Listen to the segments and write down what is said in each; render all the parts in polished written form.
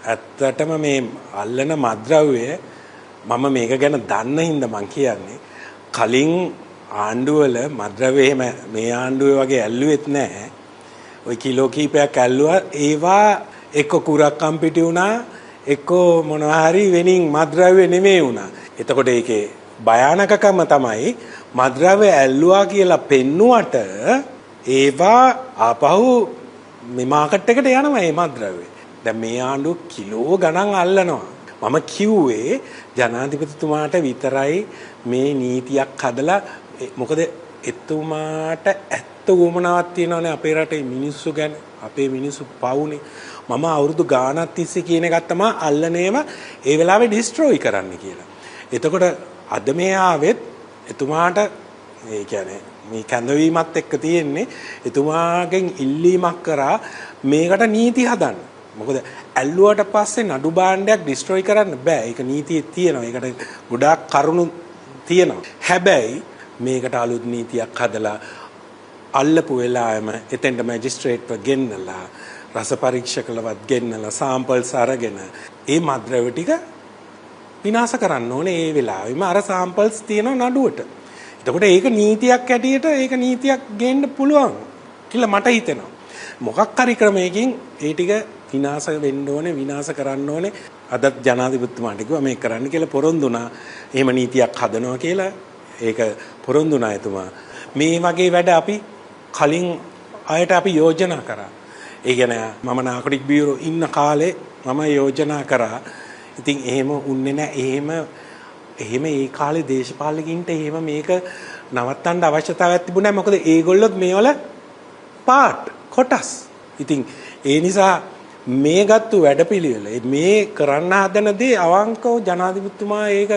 ඇත්තටම මේ අල්ලන මත්ද්‍රව්‍ය මම මේක ගැන දන්න හින්දා මං කියන්නේ කලින් ආණ්ඩුවල මත්ද්‍රව්‍ය එහෙම මේ ආණ්ඩුවේ වගේ ඇල්ලුවෙත් නැහැ. ওই කිලෝ කීපයක් ඇල්ලුවා ඒවා එක්ක කුරක්කම් පිටි වුණා එක්ක මොනවා හරි වෙනින් මත්ද්‍රව්‍ය නෙමෙයි වුණා. එතකොට ඒකේ භයානකකම තමයි මත්ද්‍රව්‍ය ඇල්ලුවා කියලා පෙන්නුවට ඒවා ආපහු මේ මාකට් එකට යනවා මේ මත්ද්‍රව්‍ය. දැන් මේ ආණ්ඩුව කිලෝ ගණන් අල්ලනවා. මම කිව්වේ ජනාධිපතිතුමාට විතරයි මේ නීතියක් හදලා මොකද එතුමාට ඇත්ත උවමනාවක් තියෙනවානේ අපේ රටේ මිනිස්සු ගැන අපේ මිනිස්සු පවුනේ මම අවුරුදු ගාණක් තිස්සේ කියන එකක් තමයි අල්ලනේම ඒ වෙලාවේ ඩිස්ට්‍රොයි කරන්න කියලා. එතකොට අද මේ ආවෙත් එතුමාට ඒ කියන්නේ මේ කැඳවීමත් එක්ක තියෙන්නේ එතුමාගෙන් ඉල්ලීමක් කරා මේකට නීති හදන්න. මොකද ඇල්ලුවට පස්සේ නඩු භාණ්ඩයක් ඩිස්ට්‍රොයි කරන්න බෑ. ඒක නීතියේ තියෙනවා. ඒකට ගොඩාක් කරුණු තියෙනවා. හැබැයි මේකට අලුත් නීතියක් හදලා අල්ලපු වෙලාවෙම එතෙන්ට මැජිස්ට්‍රේට්ව ගෙන්නලා රස පරීක්ෂකලවත් ගෙන්නලා සාම්පල්ස් අරගෙන ඒ මත්ද්‍රව්‍ය ටික විනාශ කරන්න ඕනේ ඒ වෙලාවෙම අර සාම්පල්ස් තියෙන නඩුවට. එතකොට ඒක නීතියක් ඇටියට ඒක නීතියක් ගේන්න පුළුවන් කියලා මට හිතෙනවා. මොකක් හරි ක්‍රමයකින් ඒ ටික විනාශ වෙන්න ඕනේ විනාශ කරන්න ඕනේ. අදත් ජනාධිපතිතුමාට කිව්වා මේක කරන්න කියලා පොරොන්දු වුණා. එහෙම නීතියක් හදනවා කියලා ඒක පොරොන්දු වුණා එතුමා. මේ වගේ වැඩ අපි කලින් අයට අපි යෝජනා කරා. ඒ කියන්නේ මම නාකොටික් බියුරෝ ඉන්න කාලේ මම යෝජනා කරා. ඉතින් එහෙම උන්නේ නැහැ. එහෙම ඒ කාලේ දේශපාලකින්ට එහෙම මේක නවත්තන්න අවශ්‍යතාවයක් තිබුණේ නැහැ. මොකද ඒගොල්ලොත් මේවල පාට් කොටස්. ඉතින් ඒ නිසා මේ ගත්තු වැඩපිළිවෙල මේ කරන්න හදන දේ අවංකව ජනාධිපතිතුමා ඒක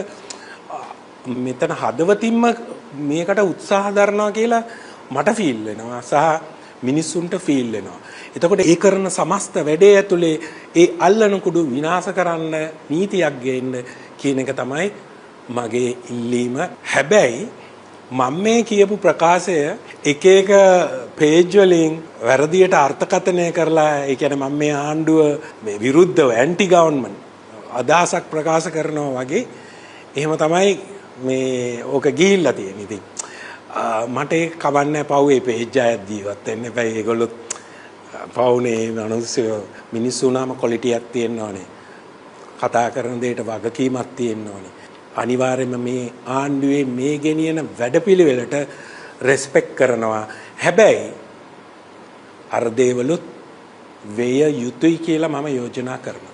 මෙතන හදවතින්ම මේකට උත්සාහ දරනවා කියලා මට ෆීල් වෙනවා සහ මිනිස්සුන්ට ෆීල් වෙනවා. එතකොට ඒ කරන සමස්ත වැඩේ ඇතුලේ ඒ අල්ලන කුඩු විනාශ කරන්න නීතියක් ගේන්න කියන එක තමයි මගේ ඉල්ලීම. හැබැයි මම මේ කියපු ප්‍රකාශය එක එක පේජ් වලින් වැරදියට අර්ථකථනය කරලා ඒ කියන්නේ මම මේ ආණ්ඩුව මේ විරුද්ධව ඇන්ටි ගවර්න්මන්ට් අදහසක් ප්‍රකාශ කරනවා වගේ එහෙම තමයි මේ ඕක ගිහිල්ලා තියෙන්නේ. ඉතින් මට ඒක කවන්නේ පව්වේ පේජ් අයත් ජීවත් වෙන්න එපා. ඒගොල්ලෝ පවුනේ මිනිස්සු මිනිස්සු නම ක්වොලිටියක් තියෙනවානේ. කතා කරන දෙයට වගකීමක් තියෙනවානේ. අනිවාර්යයෙන්ම මේ ආණ්ඩුවේ මේ ගෙනියන වැඩපිළිවෙලට රෙස්පෙක්ට් කරනවා. හැබැයි අර දේවලුත් වේය යුතුයි කියලා මම යෝජනා කරනවා.